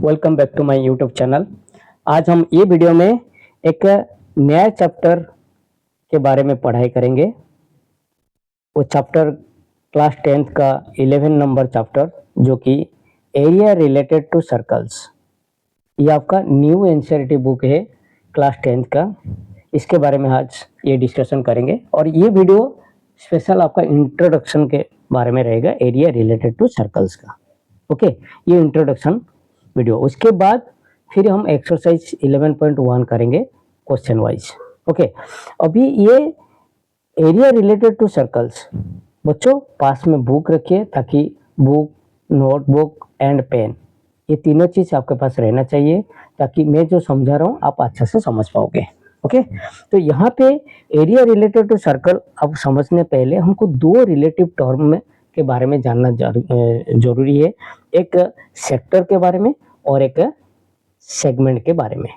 Welcome back to my YouTube channel. आज हम ये वीडियो में एक नया चैप्टर के बारे में पढ़ाई करेंगे। वो चैप्टर क्लास 10th का 11 नंबर चैप्टर जो कि एरिया रिलेटेड टू सर्कल्स। ये आपका न्यू एनसीईआरटी बुक है क्लास 10th का। इसके बारे में आज ये डिस्कशन करेंगे और ये वीडियो स्पेशल आपका इंट्रोडक्शन के बारे में रहेगा, एरिया रिलेटेड टू सर्कल्स का। ओके, ये इंट्रोडक्शन वीडियो। उसके बाद फिर हम एक्सरसाइज 11.1 करेंगे क्वेश्चन वाइज। ओके, अभी ये एरिया रिलेटेड टू सर्कल्स, बच्चों पास में बुक रखिए ताकि बुक, नोटबुक एंड पेन, ये तीनों चीज आपके पास रहना चाहिए ताकि मैं जो समझा रहा हूँ आप अच्छे से समझ पाओगे। ओके, तो यहाँ पे एरिया रिलेटेड टू सर्कल अब समझने पहले हमको दो रिलेटिव टर्म में के बारे में जानना जरूरी है, एक सेक्टर के बारे में और एक सेगमेंट के बारे में।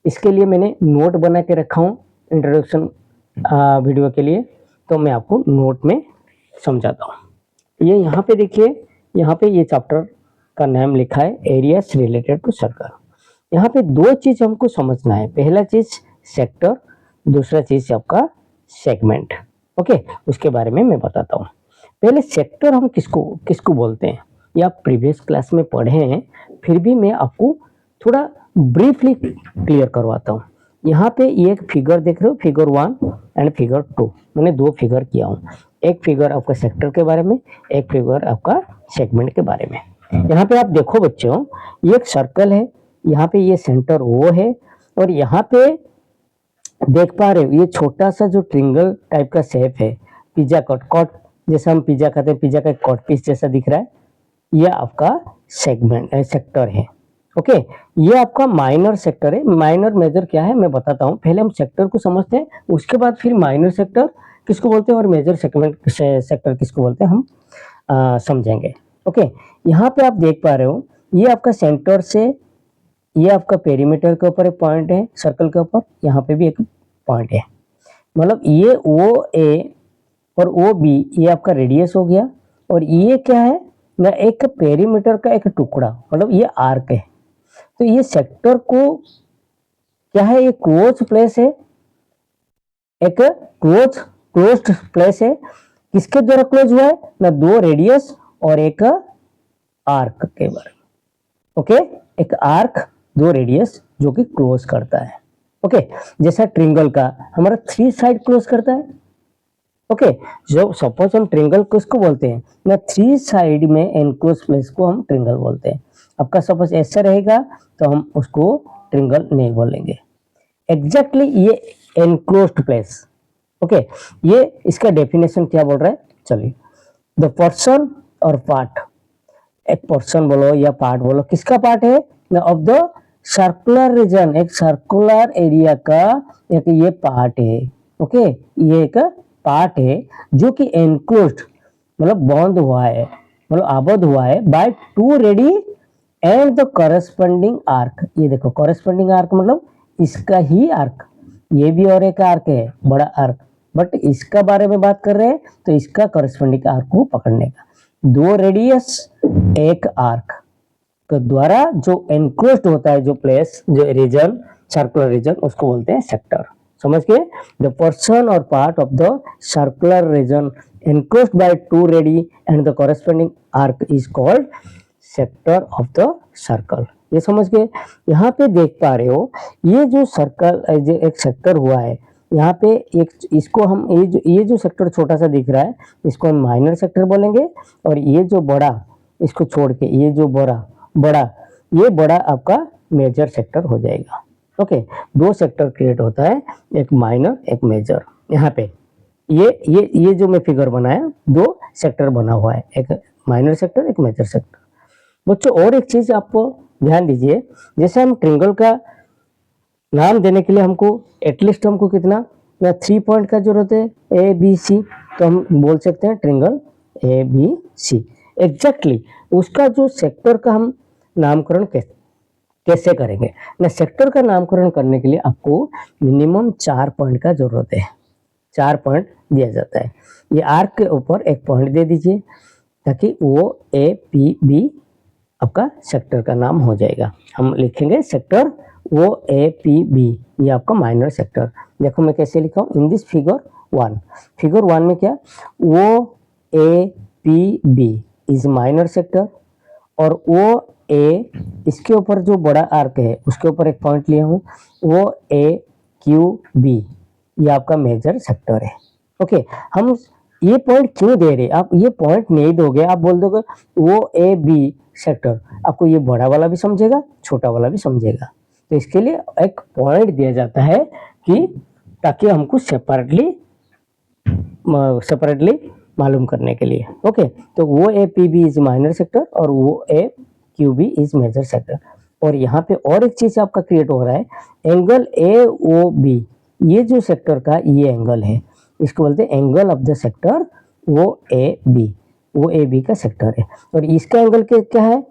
इसके लिए मैंने नोट बना के रखा हूँ इंट्रोडक्शन वीडियो के लिए, तो मैं आपको नोट में समझाता हूँ। ये यहाँ पे देखिए, यहाँ पे ये चैप्टर का नाम लिखा है एरियाज रिलेटेड टू सर्कल। यहाँ पे दो चीज हमको समझना है, पहला चीज सेक्टर, दूसरा चीज आपका सेगमेंट। ओके, उसके बारे में मैं बताता हूँ। पहले सेक्टर हम किसको बोलते हैं, ये आप प्रीवियस क्लास में पढ़े हैं, फिर भी मैं आपको थोड़ा ब्रीफली क्लियर करवाता हूँ। यहाँ पे ये एक फिगर देख रहे हो, फिगर 1 एंड फिगर 2, मैंने दो फिगर किया हूँ। एक फिगर आपका सेक्टर के बारे में, एक फिगर आपका सेगमेंट के बारे में। यहाँ पे आप देखो बच्चों, ये एक सर्कल है, यहाँ पे ये सेंटर वो है और यहाँ पे देख पा रहे हो ये छोटा सा जो ट्रिंगल टाइप का शेप है, पिज्जा कट जैसा हम पिज्जा खाते हैं, पिज्जा का कट पीस जैसा दिख रहा है, ये आपका सेगमेंट सेक्टर है। ओके, ये आपका माइनर सेक्टर है। माइनर मेजर क्या है मैं बताता हूँ, पहले हम सेक्टर को समझते हैं, उसके बाद फिर माइनर सेक्टर किसको बोलते हैं और मेजर सेक्टर किसको बोलते हैं हम समझेंगे। ओके, यहाँ पे आप देख पा रहे हो ये आपका सेंटर से, ये आपका पेरीमीटर के ऊपर एक पॉइंट है, सर्कल के ऊपर यहाँ पे भी एक पॉइंट है, मतलब ये ओ ए और ओ बी, ये आपका रेडियस हो गया। और ये क्या है ना, एक पेरीमीटर का एक टुकड़ा, मतलब ये आर्क है। तो ये सेक्टर को क्या है, ये क्लोज प्लेस है, एक क्लोज्ड प्लेस है। किसके द्वारा क्लोज हुआ है ना, दो रेडियस और एक आर्क के बारे में। ओके, एक आर्क, दो रेडियस जो कि क्लोज करता है। ओके, जैसा ट्रिंगल का हमारा 3 साइड क्लोज करता है। ओके, जो सपोज हम ट्रिंगल किसको बोलते हैं ना, 3 साइड में एनक्लोज प्लेस को हम ट्रिंगल बोलते हैं। आपका सपोज ऐसा रहेगा तो हम उसको ट्रिंगल नहीं बोलेंगे। एग्जैक्टली ये एनक्लोज्ड प्लेस। ओके, ये इसका डेफिनेशन क्या बोल रहा है, चलिए। द पोर्शन और पार्ट, एक पोर्शन बोलो या पार्ट बोलो, किसका पार्ट है ना, ऑफ द सर्कुलर रीजन, एक सर्कुलर एरिया का एक ये पार्ट है। ओके, ये एक पार्ट है जो कि एनक्लोज्ड मतलब बंद हुआ है, मतलब आबद्ध हुआ है by 2 radii and the corresponding arc. ये देखो कॉरेस्पॉन्डिंग आर्क मतलब इसका ही आर्क, ये भी और एक आर्क है, बड़ा आर्क, बट इसका बारे में बात कर रहे हैं तो इसका कॉरेस्पॉन्डिंग आर्क को पकड़ने का। 2 रेडियस एक आर्क के द्वारा जो एनक्लोज्ड होता है, जो प्लेस, जो रीजन, सर्कुलर रीजन, उसको बोलते हैं सेक्टर। समझ गए, द पोर्शन और part of the circular region enclosed by 2 radii and the corresponding arc is called sector of the circle। ये समझ गए। यहाँ पे देख पा रहे हो ये जो सर्कल, एक सेक्टर हुआ है, यहाँ पे एक, इसको हम ये जो सेक्टर छोटा सा दिख रहा है इसको हम माइनर सेक्टर बोलेंगे, और ये जो बड़ा, इसको छोड़ के ये जो ये बड़ा आपका मेजर सेक्टर हो जाएगा। ओके, दो सेक्टर क्रिएट होता है, एक माइनर एक मेजर। यहाँ पे ये जो मैं फिगर बनाया, 2 सेक्टर बना हुआ है, एक माइनर सेक्टर एक मेजर सेक्टर। बच्चों और एक चीज आपको ध्यान दीजिए, जैसे हम ट्रिंगल का नाम देने के लिए हमको एटलीस्ट हमको कितना 3 पॉइंट का जरूरत है, ए बी सी, तो हम बोल सकते हैं triangle A B C. Exactly उसका जो सेक्टर का हम नामकरण कैसे करेंगे ना, सेक्टर का नामकरण करने के लिए आपको मिनिमम 4 पॉइंट का जरूरत है। 4 पॉइंट दिया जाता है। ये आर्क के ऊपर एक पॉइंट दे दीजिए ताकि वो ए पी बी आपका सेक्टर का नाम हो जाएगा। हम लिखेंगे सेक्टर OAPB, ये आपका माइनर सेक्टर। देखो मैं कैसे लिखा हूँ इन दिस फिगर 1। फिगर 1 में क्या, OAPB इज माइनर सेक्टर, और OA इसके ऊपर जो बड़ा आर्क है उसके ऊपर एक पॉइंट लिया हूँ, OAQB ये आपका मेजर सेक्टर है। ओके, हम ये पॉइंट क्यों दे रहे, आप ये पॉइंट नहीं दोगे, आप बोल दोगे OAB सेक्टर, आपको ये बड़ा वाला भी समझेगा छोटा वाला भी समझेगा। तो इसके लिए एक पॉइंट दिया जाता है कि ताकि हमको सेपरेटली मालूम करने के लिए। ओके, तो OAPB इज माइनर सेक्टर और OAQB इज मेजर सेक्टर। और यहाँ पे और एक चीज आपका क्रिएट हो रहा है, एंगल AOB, ये जो सेक्टर का ये एंगल है, इसको बोलते हैं angle of the sector OAB का सेक्टर है। और इसका एंगल क्या है,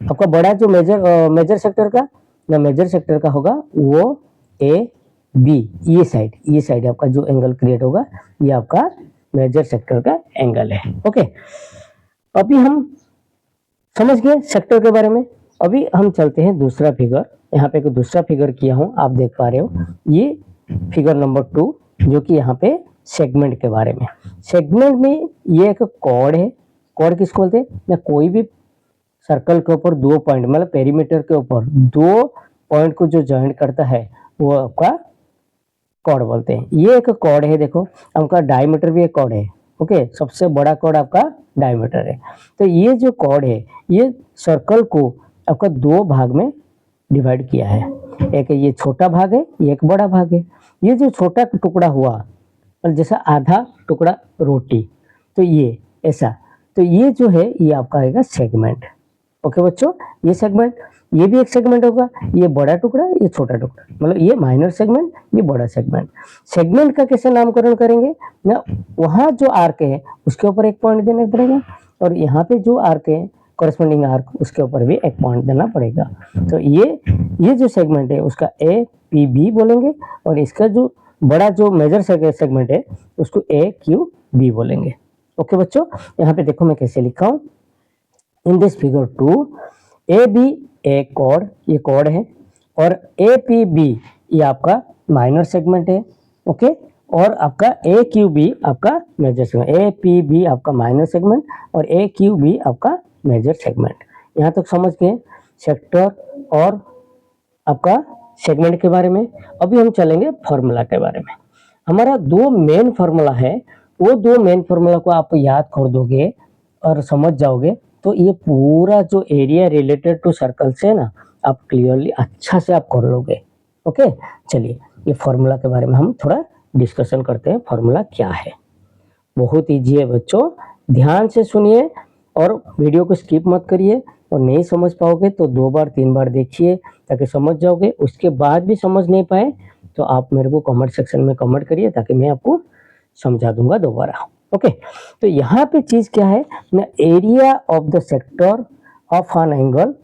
आपका बड़ा जो मेजर सेक्टर का, ना मेजर सेक्टर का होगा OAB, ये साइड आपका जो एंगल क्रिएट होगा ये आपका मेजर सेक्टर का एंगल है। ओके, अभी हम समझ गए सेक्टर के बारे में। अभी हम चलते हैं दूसरा फिगर। यहाँ पे एक दूसरा फिगर किया हूँ, आप देख पा रहे हो, ये फिगर नंबर 2 जो कि यहाँ पे सेगमेंट के बारे में। सेगमेंट में ये एक कॉर्ड है। कॉर्ड किसको बोलते हैं, ना कोई भी सर्कल के ऊपर 2 पॉइंट, मतलब पेरीमीटर के ऊपर 2 पॉइंट को जो जॉइंट करता है वो आपका कॉर्ड बोलते हैं। ये एक कॉर्ड है, देखो आपका डायमीटर भी एक कॉर्ड है। ओके, सबसे बड़ा कॉर्ड आपका डायमीटर है। तो ये जो कॉर्ड है ये सर्कल को आपका 2 भाग में डिवाइड किया है, एक ये छोटा भाग है, ये एक बड़ा भाग है। ये जो छोटा टुकड़ा हुआ और जैसा आधा टुकड़ा रोटी, तो ये ऐसा, तो ये जो है ये आपका आएगा सेगमेंट। ओके बच्चों, ये सेगमेंट, ये भी एक सेगमेंट होगा, ये बड़ा टुकड़ा ये छोटा टुकड़ा, मतलब ये माइनर सेगमेंट ये बड़ा सेगमेंट। सेगमेंट का कैसे नामकरण करेंगे ना, वहां जो आर्क है उसके ऊपर एक पॉइंट देना पड़ेगा, और यहाँ पे जो आर्क है कॉरेस्पॉन्डिंग आर्क उसके ऊपर भी एक पॉइंट देना पड़ेगा। तो ये जो सेगमेंट है उसका APB बोलेंगे, और इसका जो बड़ा जो मेजर सेगमेंट है उसको AQB बोलेंगे। ओके बच्चों, यहाँ पे देखो मैं कैसे लिखा हूँ इन दिस फिगर 2, AB एक कॉर्ड, ये कॉर्ड है, और APB ये आपका माइनर सेगमेंट है। ओके, और आपका AQB आपका मेजर सेगमेंट, APB आपका माइनर सेगमेंट और AQB आपका मेजर सेगमेंट। यहाँ तक समझ गए सेक्टर और आपका सेगमेंट के बारे में। अभी हम चलेंगे फॉर्मूला के बारे में। हमारा 2 मेन फॉर्मूला है, वो 2 मेन फॉर्मूला को आप याद कर दोगे और समझ जाओगे तो ये पूरा जो एरिया रिलेटेड टू सर्कल से ना आप क्लियरली अच्छा से आप कर लोगे। ओके, चलिए ये फॉर्मूला के बारे में हम थोड़ा डिस्कशन करते हैं। फॉर्मूला क्या है, बहुत ईजी है बच्चों, ध्यान से सुनिए और वीडियो को स्किप मत करिए, और नहीं समझ पाओगे तो 2 बार 3 बार देखिए ताकि समझ जाओगे। उसके बाद भी समझ नहीं पाए तो आप मेरे को कमेंट सेक्शन में कमेंट करिए ताकि मैं आपको समझा दूंगा दोबारा। ओके, तो यहाँ पे चीज क्या है ना, area of the sector of an angle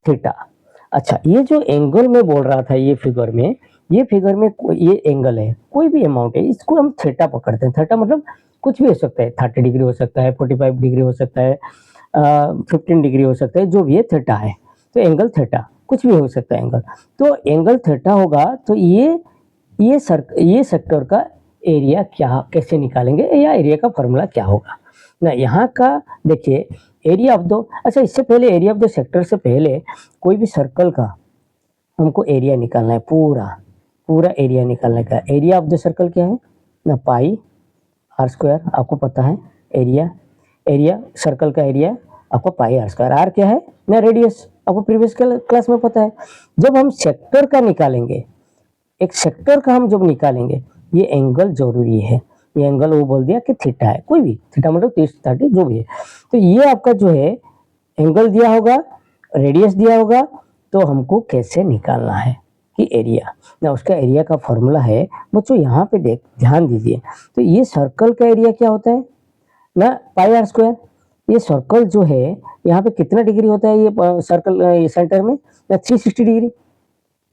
theta. अच्छा, ये जो एंगल में बोल रहा था ये फिगर में ये एंगल है, कोई भी अमाउंट है, इसको हम थीटा पकड़ते हैं। थीटा मतलब कुछ भी हो सकता है, 30 डिग्री हो सकता है, 45 डिग्री हो सकता है, 15 डिग्री हो सकता है, जो भी है थीटा है। तो एंगल थीटा कुछ भी हो सकता है एंगल। तो एंगल थीटा होगा तो ये सेक्टर का एरिया क्या कैसे निकालेंगे, या एरिया का फॉर्मूला क्या होगा ना। यहाँ का देखिए एरिया ऑफ द, अच्छा इससे पहले एरिया ऑफ द सेक्टर से पहले कोई भी सर्कल का हमको एरिया निकालना है, पूरा एरिया निकालने का। एरिया ऑफ द सर्कल क्या है ना, पाई आर स्क्वायर, आपको पता है एरिया सर्कल का एरिया आपको पाई आर स्क्वायर। आर क्या है ना, रेडियस, आपको प्रीवियस क्लास में पता है। जब हम सेक्टर का निकालेंगे, एक सेक्टर का हम जब निकालेंगे, ये एंगल जरूरी है। ये एंगल वो बोल दिया कि थीटा है, कोई भी थीटा मतलब 30 जो भी है। तो ये आपका जो है एंगल दिया होगा, रेडियस दिया होगा, तो हमको कैसे निकालना है कि एरिया ना, उसका एरिया का फॉर्मूला है बच्चों। यहाँ पे ध्यान दीजिए, तो ये सर्कल का एरिया क्या होता है ना, पाई आर स्क्वायर। ये सर्कल जो है यहाँ पे कितना डिग्री होता है, ये सर्कल सेंटर में ना 360 डिग्री,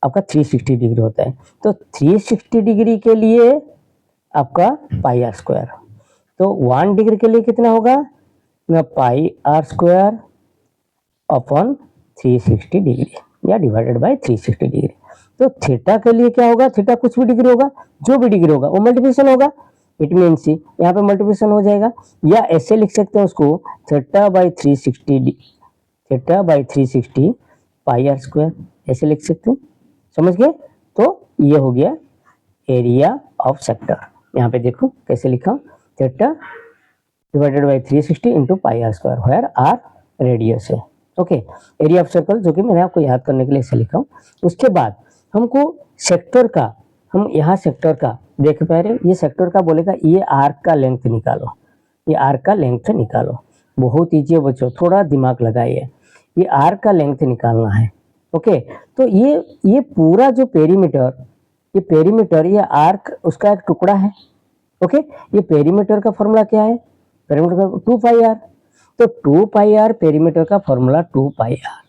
आपका 360 डिग्री होता है। तो 360 डिग्री के लिए आपका पाई आर स्क्वायर, तो 1 डिग्री के लिए कितना होगा ना, पाई आर स्क्वायर अपॉन 360 डिग्री या डिवाइडेड बाय 360 डिग्री। तो थीटा के लिए क्या होगा, थीटा कुछ भी डिग्री होगा, जो भी डिग्री होगा वो मल्टीप्लिकेशन होगा, इट मीन्स यहाँ पे मल्टीप्लिकेशन हो जाएगा। या ऐसे लिख सकते हैं उसको theta by 360 pi r square, ऐसे लिख सकते हैं, समझ गए। तो ये हो गया एरिया ऑफ सेक्टर। यहाँ पे देखो कैसे लिखा, theta divided by 360 into pi r square, where r radius है। ओके, एरिया ऑफ सर्कल, जो कि मैंने आपको याद करने के लिए ऐसे लिखा हूँ। उसके बाद हमको सेक्टर का, हम यहाँ सेक्टर का देख पा रहे, ये सेक्टर का बोलेगा ये आर्क का लेंथ निकालो, ये आर्क का लेंथ निकालो। बहुत ईजी है बच्चों, थोड़ा दिमाग लगाइए, ये आर्क का लेंथ निकालना है। ओके, तो ये पूरा जो पेरीमीटर, ये पेरीमीटर, ये आर्क उसका एक टुकड़ा है। ओके, ये पेरीमीटर का फॉर्मूला क्या है, पेरीमीटर का 2 पाई आर। तो 2 पाई आर पेरीमीटर का फॉर्मूला 2 पाई आर,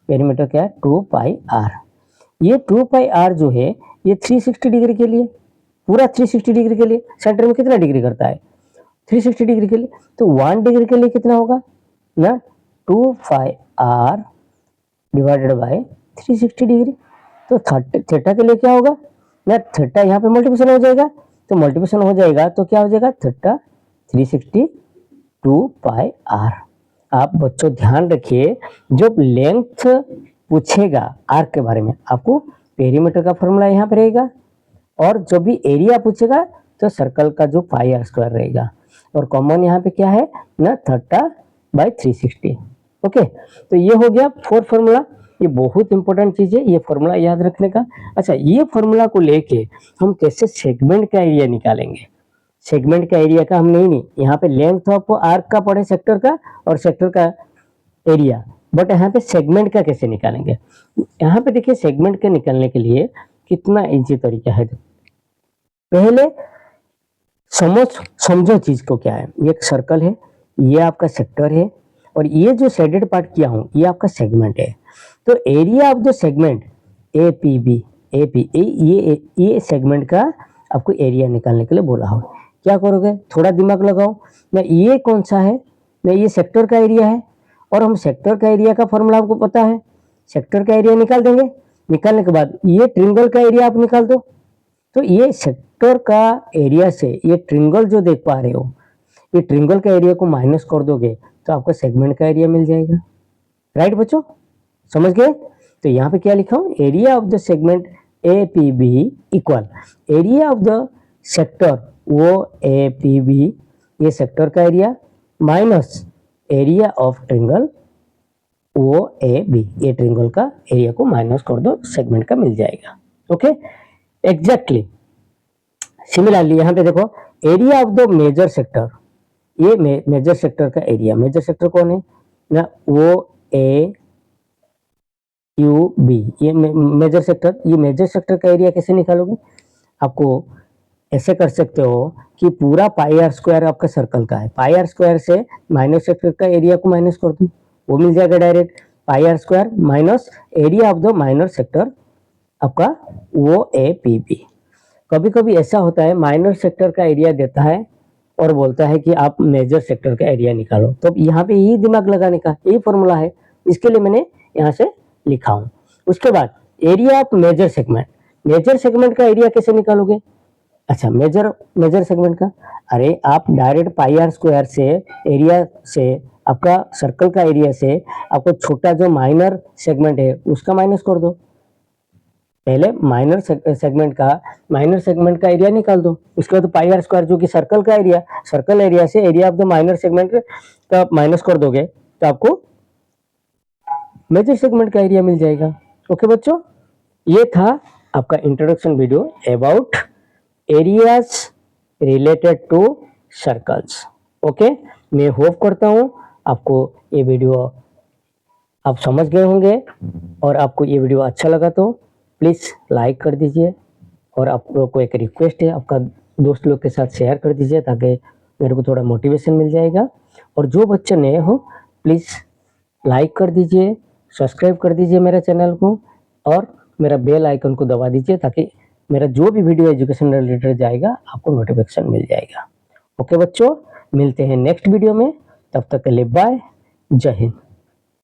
पेरीमीटर क्या है 2 पाई आर। ये 2 पाई आर जो है ये 360 डिग्री के लिए, पूरा 360 डिग्री के लिए, सेंटर में कितना डिग्री करता है 360 डिग्री के लिए, तो 1 डिग्री के लिए कितना होगा ना 2 पाई आर डिवाइडेड बाय 360 डिग्री। तो थीटा के लिए क्या होगा ना, थीटा यहाँ पे मल्टीप्लिकेशन हो जाएगा, तो मल्टीप्लिकेशन हो जाएगा तो क्या हो जाएगा थीटा 360 2 पाई आर। आप बच्चों ध्यान रखिए, जब लेंथ पूछेगा आर्क के बारे में, आपको पेरीमीटर का फॉर्मूला यहाँ पे रहेगा, और जब भी एरिया पूछेगा तो सर्कल का जो पाई आर स्क्वायर रहेगा, और कॉमन यहाँ पे क्या है ना थीटा बाई 360। ओके, तो ये हो गया 4 फॉर्मूला। ये बहुत इंपॉर्टेंट चीज है, ये फॉर्मूला याद रखने का। अच्छा, ये फॉर्मूला को लेके हम कैसे सेगमेंट का एरिया निकालेंगे, सेगमेंट का एरिया का हम नहीं, यहाँ पे लेंथ ऑफ आर्क का पढ़े सेक्टर का और सेक्टर का एरिया, बट यहाँ पे सेगमेंट का कैसे निकालेंगे। यहाँ पे देखिए सेगमेंट के निकालने के लिए कितना इजी तरीका है। पहले समझो चीज को क्या है, ये एक सर्कल है, ये आपका सेक्टर है, और ये जो शेडेड पार्ट किया हूं ये आपका सेगमेंट है। तो area of the segment APB, ये सेगमेंट का आपको एरिया निकालने के लिए बोला हो। क्या करोगे, थोड़ा दिमाग लगाओ ना, ये कौन सा है ना, ये सेक्टर का एरिया है, और हम सेक्टर का एरिया का फॉर्मूला आपको पता है, सेक्टर का एरिया निकाल देंगे। निकालने के बाद ये ट्रिंगल का एरिया आप निकाल दो, तो ये सेक्टर का एरिया से ये ट्रिंगल जो देख पा रहे हो, ये ट्रिंगल का एरिया को माइनस कर दोगे तो आपका सेगमेंट का एरिया मिल जाएगा। राइट बच्चों, समझ गए। तो यहाँ पे क्या लिखा हूँ, area of the segment A P B equal area of the sector वो ए पी बी, ये सेक्टर का area, minus area of triangle वो ए बी, ये ट्रिंगल का एरिया को माइनस कर दो, सेगमेंट का मिल जाएगा। ओके, एग्जैक्टली सिमिलरली यहाँ पे देखो area of the major sector, ये मेजर सेक्टर का एरिया, मेजर सेक्टर कौन है ना, वो ए यू बी, ये मेजर सेक्टर, ये मेजर सेक्टर का एरिया कैसे निकालोगे, आपको ऐसे कर सकते हो कि पूरा पाई आर स्क्वायर आपका सर्कल का है, पाई आर स्क्वायर से माइनस सेक्टर का एरिया को माइनस कर दो, वो मिल जाएगा direct, pi r square minus area of the minor sector आपका वो ए पी बी। कभी कभी ऐसा होता है माइनर सेक्टर का एरिया देता है और बोलता है कि आप मेजर सेक्टर का एरिया निकालो, तो यहाँ पे यही दिमाग लगाने का यही फॉर्मूला है, इसके लिए मैंने यहाँ से लिखा हूँ। उसके बाद area of major segment, major segment का एरिया कैसे निकालोगे। अच्छा, मेजर सेगमेंट का, अरे आप डायरेक्ट पाई आर स्क्वायर से एरिया से आपका सर्कल का एरिया से आपको छोटा जो माइनर सेगमेंट है उसका माइनस कर दो, पहले माइनर सेगमेंट का एरिया निकाल दो, उसके बाद पाई आर स्क्वायर जो कि सर्कल का एरिया, सर्कल एरिया से area of the minor segment का माइनस कर दोगे तो आपको मेजर सेगमेंट का एरिया मिल जाएगा। ओके बच्चों, ये था आपका introduction video about areas related to circles. Okay, मैं होप करता हूँ आपको ये वीडियो आप समझ गए होंगे, और आपको ये वीडियो अच्छा लगा तो प्लीज़ लाइक कर दीजिए, और आप लोग को एक रिक्वेस्ट है, आपका दोस्त लोग के साथ शेयर कर दीजिए ताकि मेरे को थोड़ा मोटिवेशन मिल जाएगा। और जो बच्चे नए हो प्लीज़ लाइक कर दीजिए, सब्सक्राइब कर दीजिए मेरे चैनल को, और मेरा बेल आइकन को दबा दीजिए ताकि मेरा जो भी वीडियो एजुकेशन रिलेटेड जाएगा आपको नोटिफिकेशन मिल जाएगा। ओके बच्चों, मिलते हैं नेक्स्ट वीडियो में, तब तक के लिए बाय, जय हिंद।